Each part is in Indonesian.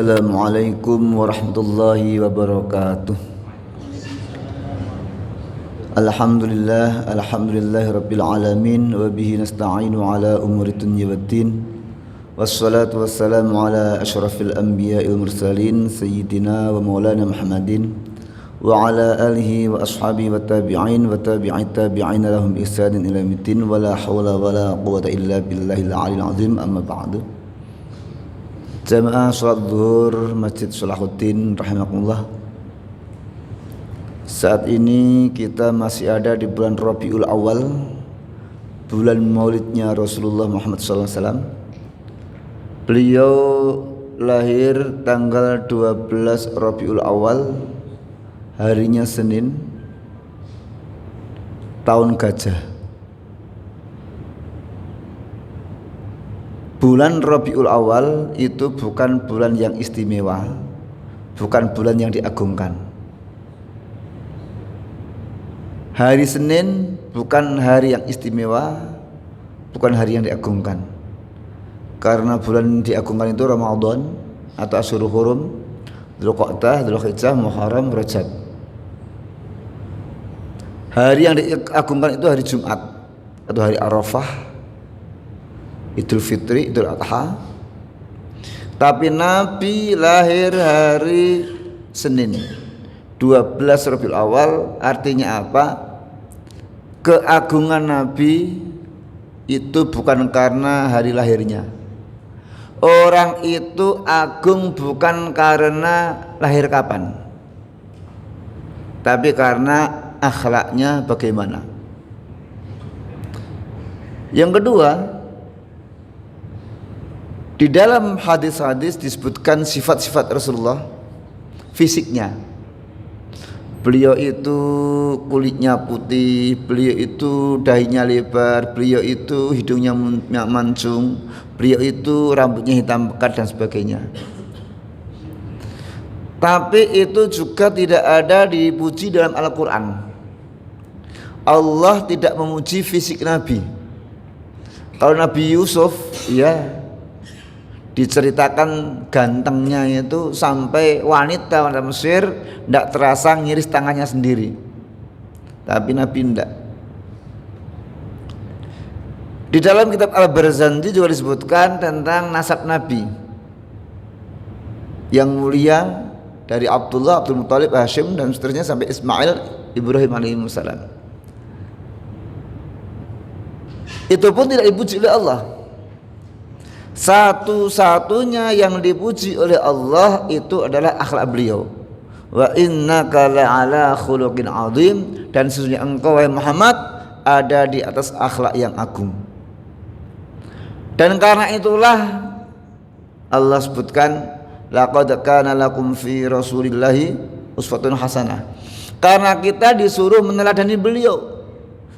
Assalamualaikum warahmatullahi wabarakatuh. Alhamdulillahi rabbil alamin wa bihi nasta'inu ala umuri dunya waddin. Wassalatu wassalamu ala asyrafil anbiya'il mursalin sayyidina wa maulana Muhammadin wa ala alihi wa ashabihi wa tabi'in wa tabi'it tabi'in lahum ihsanin ila yaumiddin wa la hawla wa la quwwata illa billahil aliyil azim. Amma ba'du. Jamaah sholat zuhur Masjid Salahuddin rahimakumullah. Saat ini kita masih ada di bulan Rabiul Awal, bulan maulidnya Rasulullah Muhammad SAW. Beliau lahir tanggal 12 Rabiul Awal, harinya Senin, tahun gajah. Bulan Rabiul Awal itu bukan bulan yang istimewa, bukan bulan yang diagungkan. Hari Senin bukan hari yang istimewa, bukan hari yang diagungkan. Karena bulan diagungkan itu Ramadan atau Asyurul Hurum, Dzulqa'dah, Dzulhijjah, Muharram, Rajab. Hari yang diagungkan itu hari Jumat atau hari Arafah, Idul Fitri, Idul Adha. Tapi Nabi lahir hari Senin 12 Rabiul Awal. Artinya apa? Keagungan Nabi itu bukan karena hari lahirnya. Orang itu agung bukan karena lahir kapan, tapi karena akhlaknya bagaimana. Yang kedua, di dalam hadis-hadis disebutkan sifat-sifat Rasulullah, fisiknya. Beliau itu kulitnya putih, beliau itu dahinya lebar, beliau itu hidungnya mancung, beliau itu rambutnya hitam pekat dan sebagainya. Tapi itu juga tidak ada dipuji dalam Al-Quran. Allah tidak memuji fisik Nabi. Kalau Nabi Yusuf, ya, diceritakan gantengnya itu sampai wanita Mesir tidak terasa ngiris tangannya sendiri. Tapi Nabi tidak. Di dalam kitab Al-Barzanji juga disebutkan tentang nasab Nabi yang mulia, dari Abdullah, Abdul Muthalib, Hashim dan seterusnya sampai Ismail, Ibrahim alaihissalam. Itu pun tidak dipuji oleh Allah. Satu-satunya yang dipuji oleh Allah itu adalah akhlak beliau. Wa innaka la'ala khuluqin azim, dan sesungguhnya engkau wahai Muhammad ada di atas akhlak yang agung. Dan karena itulah Allah sebutkan laqad kana lakum fi rasulillahi uswatun hasanah. Karena kita disuruh meneladani beliau.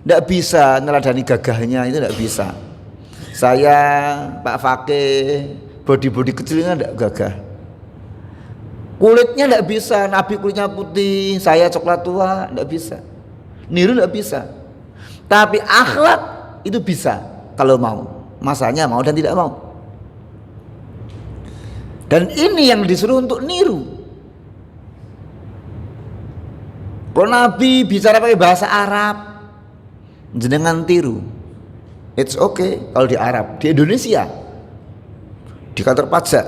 Tidak bisa meneladani gagahnya, itu tidak bisa. Saya Pak Fakih body kecilnya tidak gagah, kulitnya tidak bisa. Nabi kulitnya putih, saya coklat tua, tidak bisa. Niru tidak bisa. Tapi akhlak itu bisa kalau mau. Masanya mau dan tidak mau. Dan ini yang disuruh untuk niru. Kalau Nabi bicara pakai bahasa Arab, jenengan tiru. It's okay kalau di Arab. Di Indonesia, di kantor pajak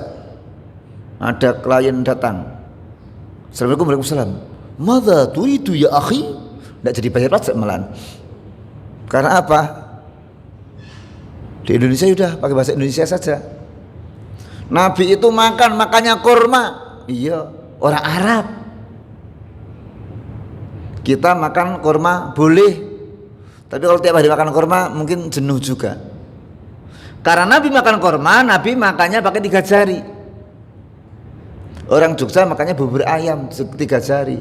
ada klien datang, Assalamualaikum warahmatullahi wabarakatuh. Madza turidu ya akhi? Tidak jadi bayar pajak malahan. Karena apa? Di Indonesia sudah pakai bahasa Indonesia saja. Nabi itu makannya kurma. Iya, orang Arab. Kita makan kurma boleh, tapi kalau tiap hari makan kurma mungkin jenuh juga. Karena Nabi makan kurma, Nabi makannya pakai 3 jari. Orang Jogja makannya bubur ayam 3 jari,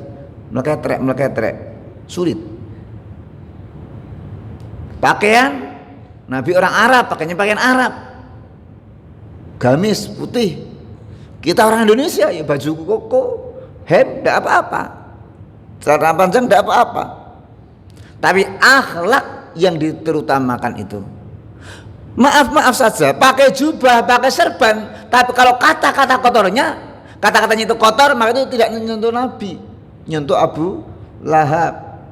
meleketrek, sulit. Pakaian, Nabi orang Arab, pakainya pakaian Arab, gamis putih. Kita orang Indonesia ya baju koko, hem, tidak apa-apa, celana panjang tidak apa-apa. Tapi akhlak yang diterutamakan itu. Maaf saja, pakai jubah, pakai serban, tapi kalau kata-kata kotornya kata-katanya itu kotor, maka itu tidak menyentuh Nabi, nyentuh Abu Lahab,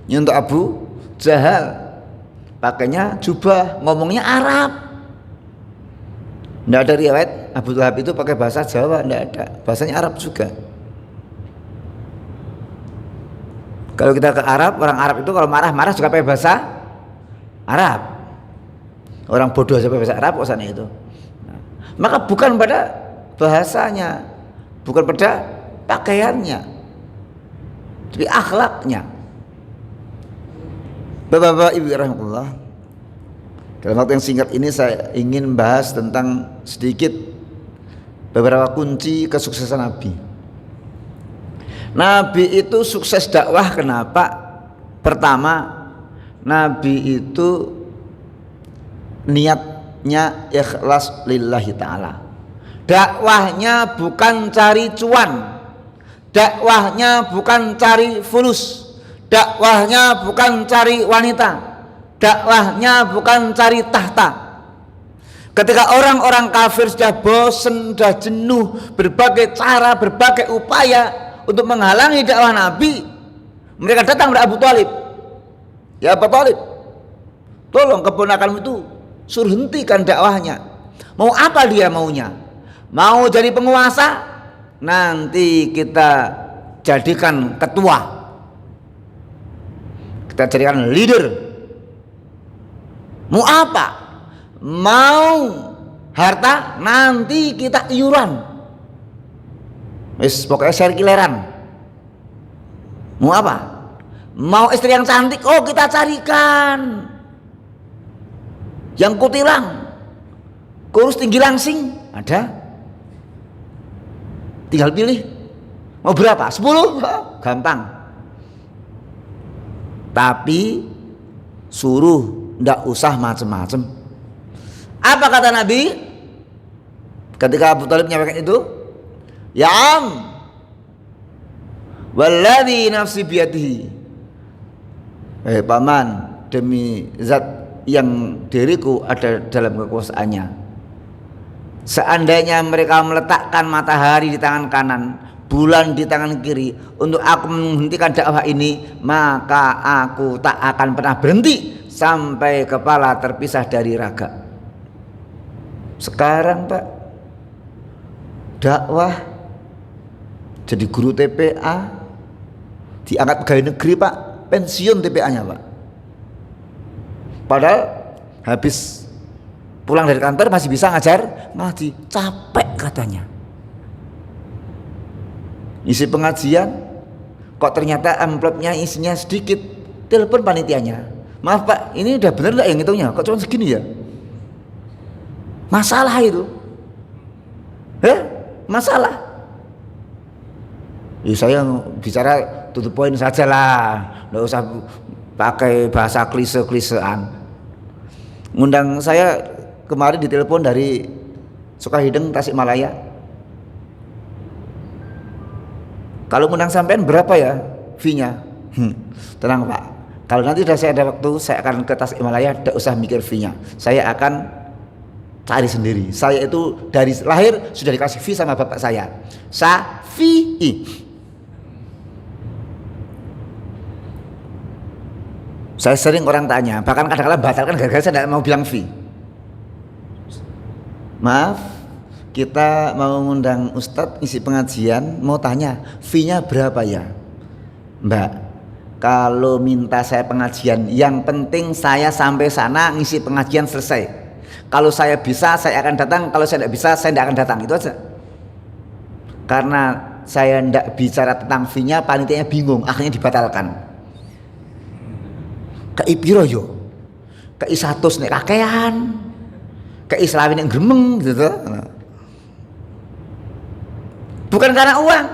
nyentuh Abu Jahal. Pakainya jubah, ngomongnya Arab. Tidak ada riwayat Abu Lahab itu pakai bahasa Jawa, tidak ada. Bahasanya Arab juga. Kalau kita ke Arab, orang Arab itu kalau marah-marah juga pakai bahasa Arab. Orang bodoh aja pakai bahasa Arab kok sana itu. Nah, maka bukan pada bahasanya, bukan pada pakaiannya, tapi akhlaknya. Bapak-bapak Ibu rahmatullah, dalam waktu yang singkat ini saya ingin bahas tentang sedikit beberapa kunci kesuksesan Nabi. Nabi itu sukses dakwah kenapa? Pertama, Nabi itu niatnya ikhlas lillahi ta'ala. Dakwahnya bukan cari cuan, dakwahnya bukan cari fulus, dakwahnya bukan cari wanita, dakwahnya bukan cari tahta. Ketika orang-orang kafir sudah bosan, sudah jenuh, berbagai cara, berbagai upaya untuk menghalangi dakwah Nabi, mereka datang kepada Abu Thalib. Ya Abu Thalib, tolong keponakanmu itu suruh hentikan dakwahnya. Mau apa dia maunya? Mau jadi penguasa? Nanti kita jadikan ketua, kita jadikan leader. Mau apa? Mau harta? Nanti kita iuran. Wis pokoknya sirkileran. Mau apa? Mau istri yang cantik? Oh kita carikan. Yang kutilang, kurus tinggi langsing ada. Tinggal pilih. Mau berapa? 10? Gampang. Tapi suruh ndak usah macem-macem. Apa kata Nabi ketika Abu Thalib menyampaikan itu? Ya am, walladzi nafsi biyadihi. Paman, demi zat yang diriku ada dalam kekuasaannya, seandainya mereka meletakkan matahari di tangan kanan, bulan di tangan kiri untuk aku menghentikan dakwah ini, maka aku tak akan pernah berhenti sampai kepala terpisah dari raga. Sekarang Pak, dakwah jadi guru TPA, diangkat pegawai negeri Pak, pensiun TPA-nya Pak. Padahal habis pulang dari kantor masih bisa ngajar ngaji, capek katanya. Isi pengajian kok ternyata amplopnya isinya sedikit, telepon panitianya, maaf Pak, ini udah bener nggak yang hitungnya, kok cuma segini ya? Masalah itu, masalah. Saya bicara to the point saja lah, nggak usah pakai bahasa klise-klisean. Ngundang saya kemarin ditelepon dari Sukahideng, Tasikmalaya. Kalau ngundang sampean berapa ya fee-nya? Tenang Pak, kalau nanti sudah saya ada waktu, saya akan ke Tasikmalaya, tidak usah mikir fee-nya. Saya akan cari sendiri. Saya itu dari lahir sudah dikasih fee sama bapak saya. Syafi'i. Saya sering orang tanya, bahkan kadang-kadang batalkan gara-gara saya tidak mau bilang fee. Maaf, kita mau mengundang Ustadz isi pengajian, mau tanya fee-nya berapa ya Mbak? Kalau minta saya pengajian, yang penting saya sampai sana ngisi pengajian selesai. Kalau saya bisa saya akan datang, kalau saya tidak bisa saya tidak akan datang, itu aja. Karena saya tidak bicara tentang fee-nya, panitianya bingung, akhirnya dibatalkan. Kei piro yo, kei 100 nek kakean, kei selawi nek gremeng gitu. Bukan karena uang,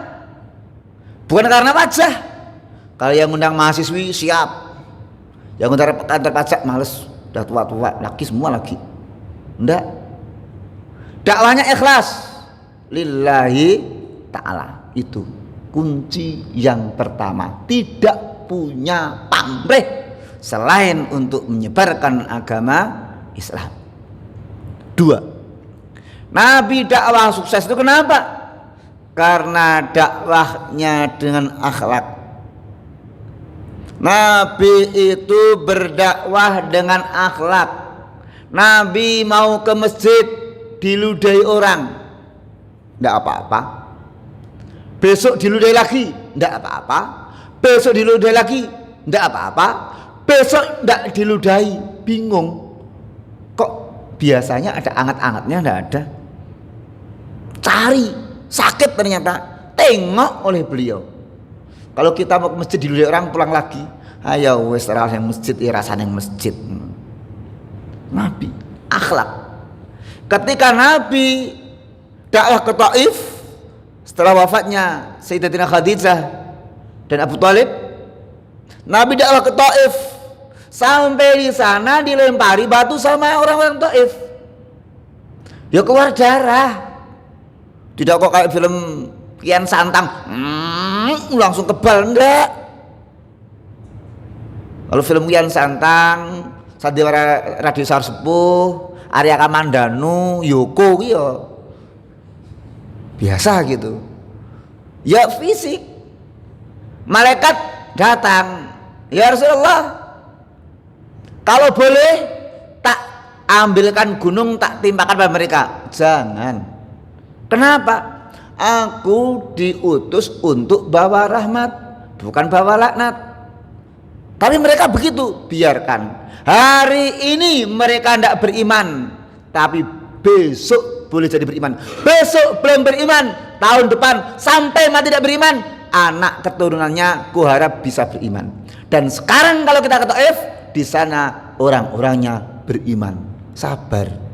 bukan karena wajah. Kalau yang undang mahasiswi siap, yang undang kantor pajak males, udah tua-tua, laki semua lagi. Enggak, dakwahnya ikhlas lillahi ta'ala, itu kunci yang pertama. Tidak punya pamrih selain untuk menyebarkan agama Islam. 2, Nabi dakwah sukses itu kenapa? karena dakwahnya dengan akhlak. Nabi itu berdakwah dengan akhlak. Nabi mau ke masjid diludahi orang, tidak apa-apa. Besok diludahi lagi, tidak apa-apa. Besok diludahi lagi, tidak apa-apa. Besok tidak diludahi, bingung. Kok biasanya ada anget-angetnya, tidak ada. Cari, sakit ternyata. Tengok oleh beliau. Kalau kita mau ke masjid diludahi orang, pulang lagi. Ayo wes yang masjid, rasanya yang masjid. Nabi, akhlak. Ketika Nabi dakwah ke Taif setelah wafatnya Sayyidatina Khadijah dan Abu Thalib, Nabi dakwah ke Taif. Sampai di sana dilempari batu sama orang-orang Taif. Ya keluar darah. Tidak kok kayak film Kian Santang, langsung kebal, enggak. Kalau film Kian Santang, Sandiwara Radio Sarsepuh, Arya Kamandanu, Yoko gitu, biasa gitu. Ya fisik. Malaikat datang, ya Rasulullah, kalau boleh tak ambilkan gunung tak timpakan pada mereka. Jangan. Kenapa? Aku diutus untuk bawa rahmat, bukan bawa laknat. Tapi mereka begitu, biarkan. Hari ini mereka tidak beriman, tapi besok boleh jadi beriman. Besok belum beriman, tahun depan sampai mati tidak beriman, anak keturunannya kuharap bisa beriman. Dan sekarang kalau kita ke Taif, di sana orang-orangnya beriman. Sabar.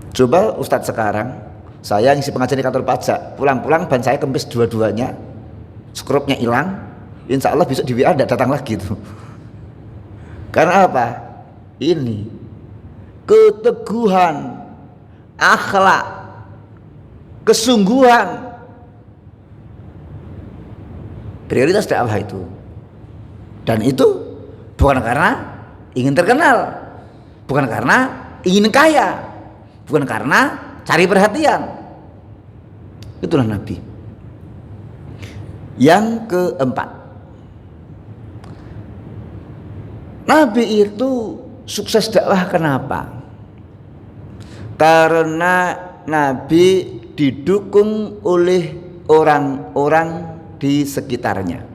Coba Ustadz sekarang, saya ngisi pengajian di kantor pajak, pulang-pulang ban saya kempes dua-duanya, skrupnya hilang, insya Allah besok di WA tidak datang lagi tuh. Karena apa? Ini keteguhan, akhlak, kesungguhan, prioritas dakwah itu. Dan itu bukan karena ingin terkenal, bukan karena ingin kaya, bukan karena cari perhatian. Itulah Nabi. Yang keempat, Nabi itu sukses dakwah kenapa? Karena Nabi didukung oleh orang-orang di sekitarnya.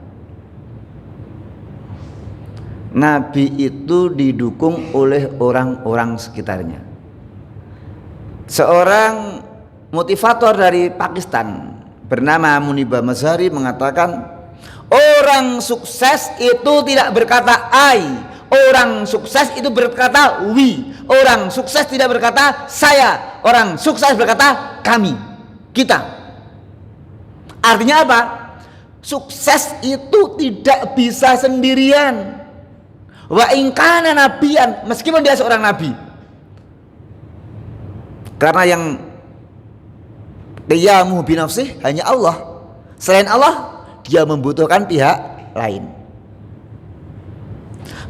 Nabi itu didukung oleh orang-orang sekitarnya. Seorang motivator dari Pakistan bernama Munibah Mazhari mengatakan, orang sukses itu tidak berkata I, orang sukses itu berkata we, orang sukses tidak berkata saya, orang sukses berkata kami, kita. Artinya apa? Sukses itu tidak bisa sendirian. Wa in kana nabiyan, meskipun dia seorang nabi. Karena yang qiyamuhu binafsih hanya Allah. Selain Allah, dia membutuhkan pihak lain.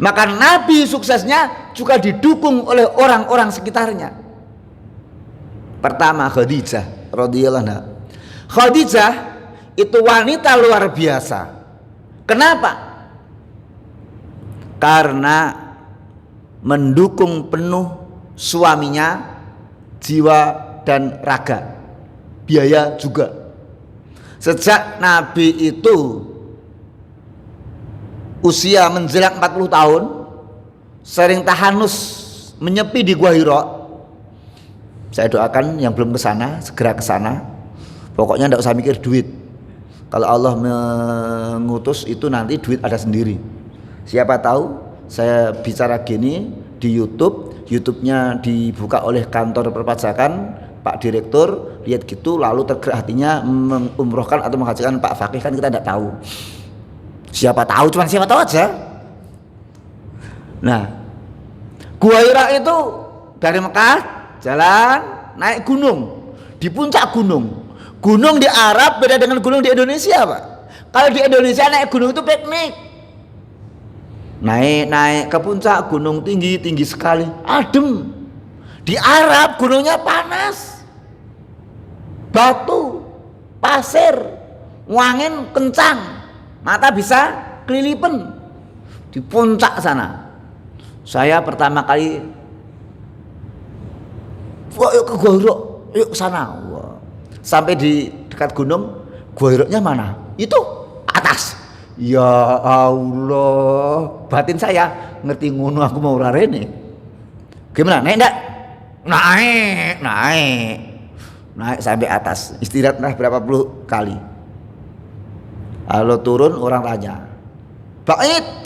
Maka Nabi suksesnya juga didukung oleh orang-orang sekitarnya. Pertama, Khadijah radhiyallahu anha. Khadijah itu wanita luar biasa. Kenapa? Karena mendukung penuh suaminya, jiwa dan raga, biaya juga. Sejak Nabi itu usia menjelang 40 tahun, sering tahanus menyepi di Gua Hira. Saya doakan yang belum kesana segera kesana. Pokoknya tidak usah mikir duit. Kalau Allah mengutus itu nanti duit ada sendiri. Siapa tahu saya bicara gini di YouTube-nya dibuka oleh kantor perpajakan, Pak Direktur lihat gitu lalu tergerak hatinya mengumrohkan atau menghajikan Pak Fakih, kan kita tidak tahu. Siapa tahu, cuman siapa tahu aja. Nah, Gua Hira itu dari Mekah jalan naik gunung, di puncak gunung. Gunung di Arab beda dengan gunung di Indonesia, Pak. Kalau di Indonesia naik gunung itu piknik. Naik ke puncak gunung tinggi sekali, adem. Di Arab gunungnya panas, batu. pasir, angin kencang, mata bisa kelilipan di puncak sana. Saya pertama kali, wah, yuk ke Gorok, yuk ke sana. Wah. Sampai di dekat gunung, Goroknya mana? Itu atas. Ya Allah, batin saya ngerti ngono aku mau rarene. Gimana? Naik enggak? Naik sampai atas. Istirahatlah berapa puluh kali. Lalu turun, orang tanya, bait,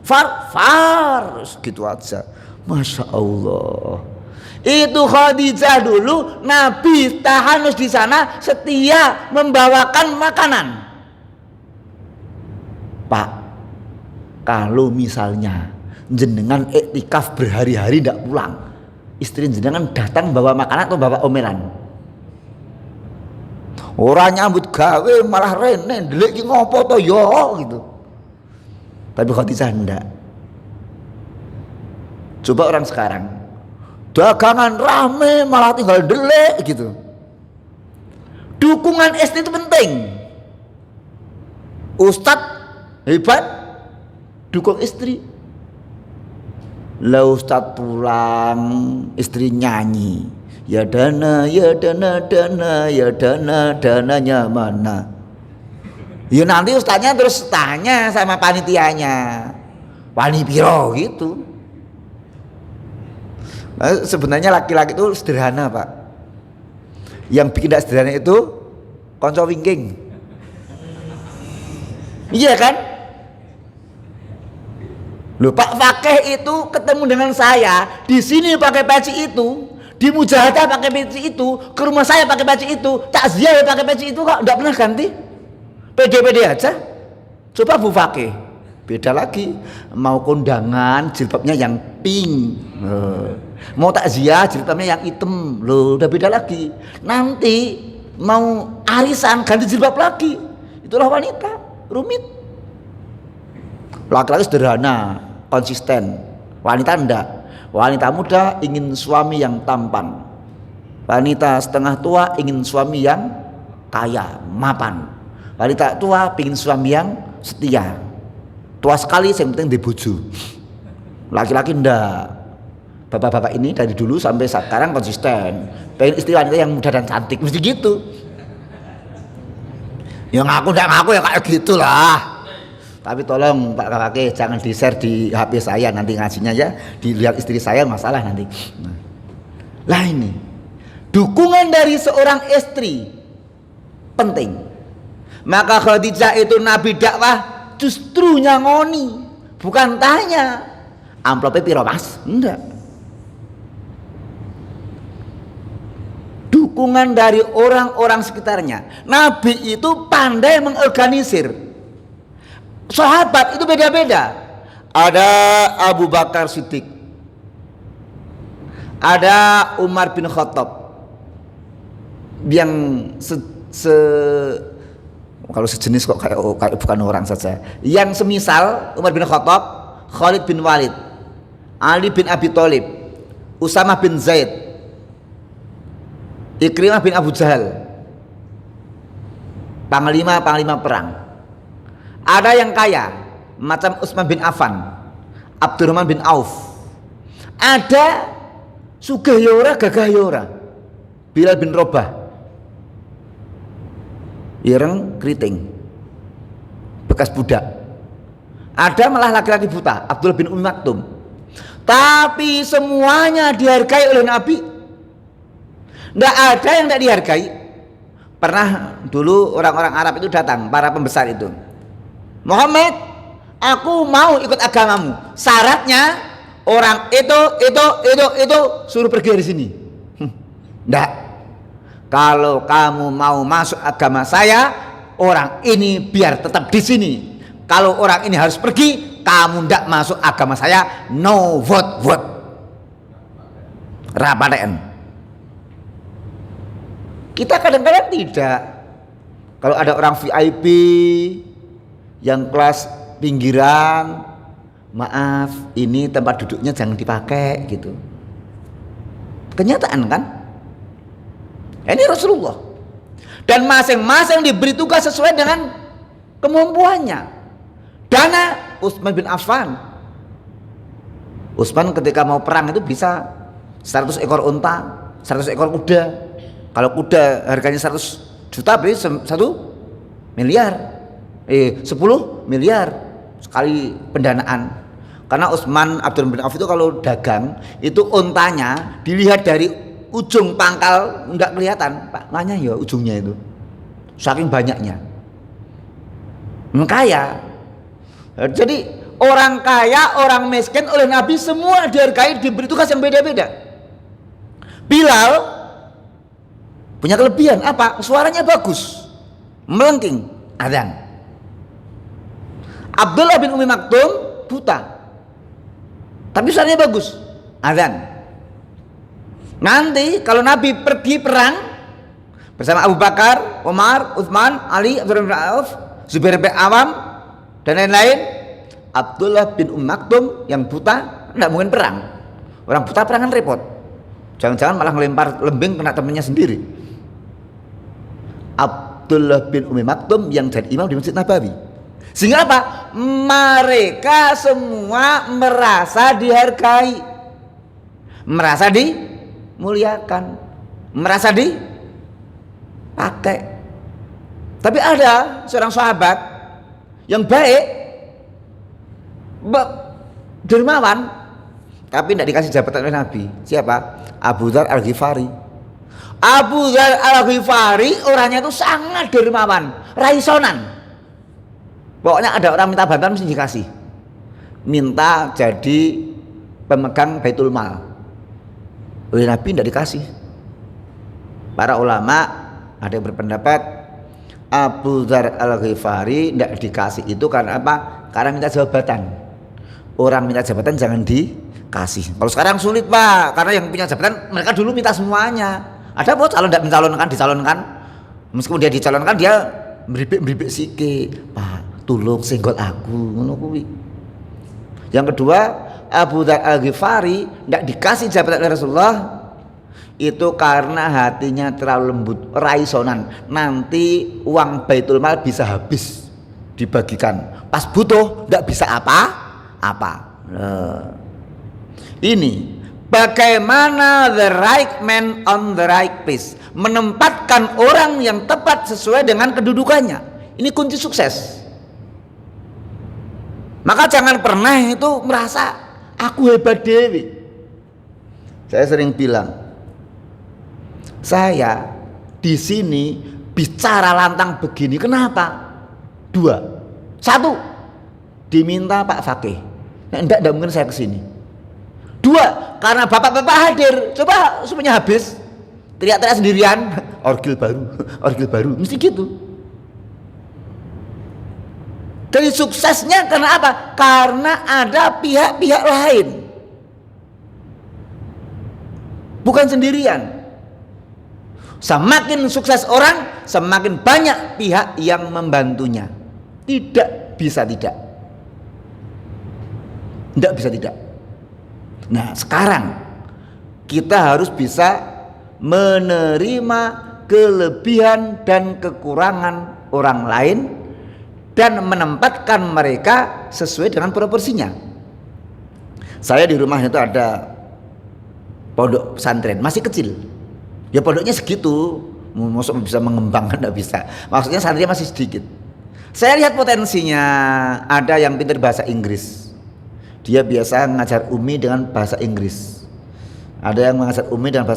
far, gitu aja. Masya Allah. Itu Khadijah dulu, Nabi tahanus di sana setia membawakan makanan. Pak, kalau misalnya jenengan iktikaf berhari-hari tidak pulang, istri jenengan datang bawa makanan atau bawa omelan? Orang nyambut gawe malah rene, ndelik ki ngopo to yo gitu. Tapi Khadijah enggak. Coba orang sekarang, dagangan rame malah tinggal ndelik gitu. Dukungan istri itu penting. Ustadz hebat, dukung istri. Lah Ustadz pulang, istri nyanyi, ya dana, dananya mana? Ya nanti ustadznya terus tanya sama panitianya, wani piro gitu. Nah, sebenarnya laki-laki itu sederhana, Pak. Yang bikin tidak sederhana itu konco wingking. Iya kan? Loh, Pak Fakih itu ketemu dengan saya di sini pakai peci itu, di Mujahadah pakai peci itu, ke rumah saya pakai peci itu, takziah pakai peci itu, kok enggak pernah ganti? Pede-pede aja. Coba Bu Fakih, beda lagi. Mau kondangan jilbabnya yang pink, mau takziah jilbabnya yang hitam, loh udah beda lagi. Nanti mau arisan ganti jilbab lagi. Itulah wanita, rumit. Laki-laki sederhana, konsisten. Wanita enggak. Wanita muda ingin suami yang tampan. Wanita setengah tua ingin suami yang kaya, mapan. Wanita tua ingin suami yang setia. Tua sekali yang penting dibojo. Laki-laki enggak. Bapak-bapak ini dari dulu sampai sekarang konsisten. Pengen istri wanita yang muda dan cantik, mesti gitu. Ya ngaku enggak ngaku ya kayak gitulah. Tapi tolong Pak Kakake jangan di share di HP saya nanti ngajinya ya, dilihat istri saya masalah nanti. Lah ini dukungan dari seorang istri penting. Maka Khadijah itu Nabi dakwah justru nyangoni, bukan tanya amplopnya piro mas, enggak. Dukungan dari orang-orang sekitarnya. Nabi itu pandai mengorganisir. Sahabat itu beda-beda. Ada Abu Bakar Siddiq, ada Umar bin Khattab, yang kalau sejenis kok kayak bukan orang saja. Yang semisal Umar bin Khattab, Khalid bin Walid, Ali bin Abi Thalib, Usamah bin Zaid, Ikrimah bin Abu Jahal, panglima perang. Ada yang kaya macam Utsman bin Affan, Abdurrahman bin Auf. Ada sugih ya ora, gagah ya ora, Bilal bin Rabah, ireng keriting, bekas budak. Ada malah laki-laki buta, Abdullah bin Ummi Maktum. Tapi semuanya dihargai oleh Nabi. Tidak ada yang tidak dihargai. Pernah dulu orang-orang Arab itu datang, para pembesar itu, Muhammad, aku mau ikut agamamu. Syaratnya orang itu suruh pergi dari sini. Nggak. Kalau kamu mau masuk agama saya, orang ini biar tetap di sini. Kalau orang ini harus pergi, kamu ndak masuk agama saya. No vote. Rapaten. Kita kadang-kadang tidak. Kalau ada orang VIP yang kelas pinggiran, maaf, ini tempat duduknya jangan dipakai gitu. Kenyataan kan? Ini Rasulullah. Dan masing-masing diberi tugas sesuai dengan kemampuannya. Dana Utsman bin Affan. Utsman ketika mau perang itu bisa 100 ekor unta, 100 ekor kuda. Kalau kuda harganya 100 juta berarti 1 miliar. 10 miliar sekali pendanaan. Karena Utsman Abdul bin Auf itu kalau dagang itu untanya dilihat dari ujung pangkal enggak kelihatan, Pak. Makanya ya ujungnya itu. Saking banyaknya. Kaya. Jadi orang kaya, orang miskin oleh Nabi semua dihargai, diberi tugas yang beda-beda. Bilal punya kelebihan apa? Suaranya bagus, melengking, adzan. Abdullah bin Umi Maktum buta, tapi suaranya bagus, adzan. Nanti kalau Nabi pergi perang bersama Abu Bakar, Umar, Utsman, Ali, Abdurrahman bin Auf, Zubair bin Awam dan lain-lain, Abdullah bin Maktum yang buta tidak mungkin perang. Orang buta perang kan repot. Jangan-jangan malah melempar lembing kena temannya sendiri. Abdullah bin Maktum yang jadi imam di Masjid Nabawi. Sehingga apa? Mereka semua merasa dihargai, merasa dimuliakan, merasa dipakai. Tapi ada seorang sahabat yang baik, dermawan, tapi tidak dikasih jabatan oleh Nabi. Siapa? Abu Dzar Al-Ghifari. Abu Dzar Al-Ghifari orangnya itu sangat dermawan, raisonan. Pokoknya ada orang minta bantuan mesti dikasih. Minta jadi pemegang Baitul Mal, oleh Nabi tidak dikasih. Para ulama ada yang berpendapat Abu Dzar Al-Ghifari tidak dikasih itu karena apa? Karena minta jabatan. Orang minta jabatan jangan dikasih. Kalau sekarang sulit, Pak, karena yang punya jabatan mereka dulu minta semuanya. Ada bos kalau tidak dicalonkan. Meskipun dia dicalonkan dia meribik sike, Pak, tulung senggol aku, ngono kuwi. Yang kedua, Abu Dzar Al-Ghifari tidak dikasih jabatan oleh Rasulullah itu karena hatinya terlalu lembut, raisonan. Nanti uang Baitul Mal bisa habis dibagikan. Pas butuh tidak bisa apa-apa. Ini bagaimana the right man on the right place, menempatkan orang yang tepat sesuai dengan kedudukannya. Ini kunci sukses. Maka jangan pernah itu merasa aku hebat dewi. Saya sering bilang, saya di sini bicara lantang begini. Kenapa? 2. 1, diminta Pak Fakih. Nah, enggak mungkin saya kesini. 2, karena bapak-bapak hadir. Coba semuanya habis, teriak-teriak sendirian, orgil baru, mesti gitu. Dari suksesnya karena apa? Karena ada pihak-pihak lain, bukan sendirian. Semakin sukses orang, semakin banyak pihak yang membantunya. Tidak bisa tidak. Nah, sekarang kita harus bisa menerima kelebihan dan kekurangan orang lain dan menempatkan mereka sesuai dengan proporsinya. Saya di rumah itu ada pondok pesantren, masih kecil. Ya pondoknya segitu, maksud bisa mengembangkan tidak bisa. Maksudnya santrinya masih sedikit. Saya lihat potensinya, ada yang pintar bahasa Inggris. Dia biasa ngajar Umi dengan bahasa Inggris. Ada yang mengajar Umi dengan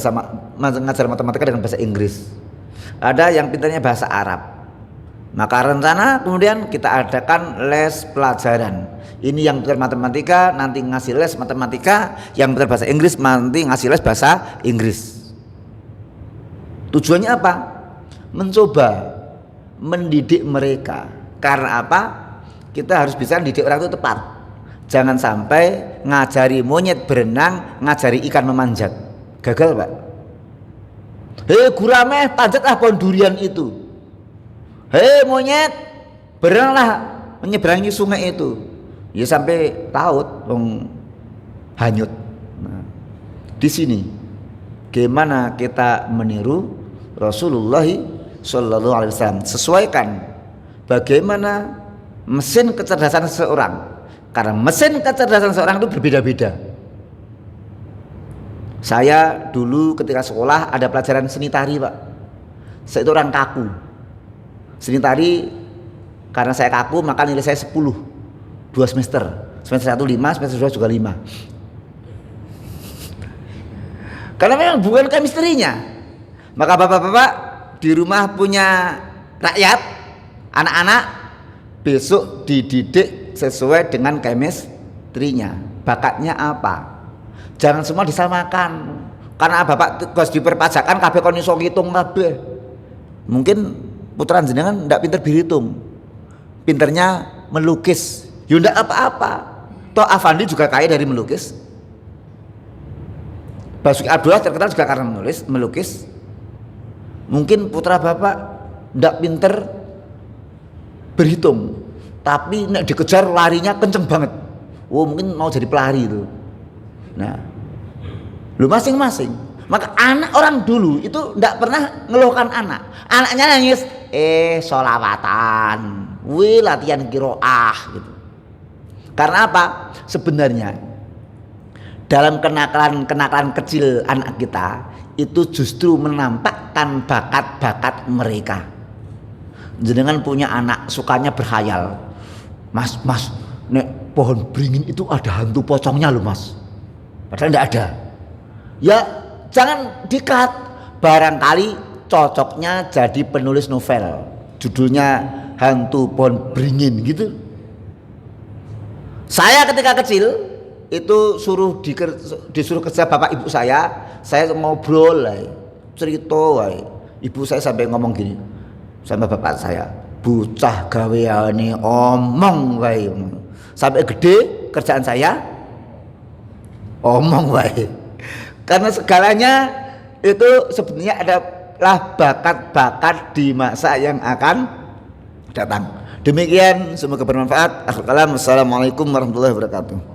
mengajar matematika dengan bahasa Inggris. Ada yang pintarnya bahasa Arab. Maka rencana kemudian kita adakan les pelajaran. Ini yang pintar matematika nanti ngasih les matematika, yang pintar bahasa Inggris nanti ngasih les bahasa Inggris. Tujuannya apa? Mencoba mendidik mereka. Karena apa? Kita harus bisa mendidik orang itu tepat. Jangan sampai ngajari monyet berenang, ngajari ikan memanjat. Gagal, Pak. Hei gurame, panjatlah pohon durian itu. Hei monyet, berenanglah menyeberangi sungai itu. Ya sampai laut, hanyut. Nah, di sini, gimana kita meniru Rasulullah Sallallahu Alaihi Wasallam. Sesuaikan bagaimana mesin kecerdasan seseorang, karena mesin kecerdasan seseorang itu berbeda-beda. Saya dulu ketika sekolah ada pelajaran seni tari, Pak. Saya itu orang kaku. Seni tari, karena saya kaku maka nilai saya 10 2 semester. Semester 1 5, semester 2 juga 5. Karena memang bukan chemistry-nya. Maka bapak-bapak di rumah punya rakyat, anak-anak, besok dididik sesuai dengan chemistry-nya. Bakatnya apa? Jangan semua disamakan. Karena bapak tugas di perpajakan kabeh kon iso ngitung kabeh. Mungkin putra jenengan ndak pinter berhitung. Pinternya melukis. Ya ndak apa-apa. Toh Afandi juga kaya dari melukis. Basuki Abdullah terkenal juga karena melukis. Mungkin putra bapak ndak pinter berhitung, tapi nek dikejar larinya kenceng banget. Oh, mungkin mau jadi pelari itu. Nah, lu masing-masing. Maka anak orang dulu itu ndak pernah ngeluhkan anak. Anaknya nangis, sholawatan, latihan kiroah gitu. Karena apa? Sebenarnya dalam kenakalan kecil anak kita itu justru menampakkan bakat-bakat mereka. Jenengan punya anak sukanya berkhayal, mas, nek pohon beringin itu ada hantu pocongnya loh mas. Padahal tidak ada. Ya jangan dikat. Barangkali cocoknya jadi penulis novel. Judulnya Hantu Pohon Beringin gitu. Saya ketika kecil itu disuruh kerja bapak ibu saya ngobrol lah, cerita. Ibu saya sampai ngomong gini sama bapak saya, bocah gaweane omong wae. Sampai gede kerjaan saya omong wae. Karena segalanya itu sebenarnya adalah bakat-bakat di masa yang akan datang. Demikian, semoga bermanfaat. Akhirul kalam, assalamualaikum warahmatullahi wabarakatuh.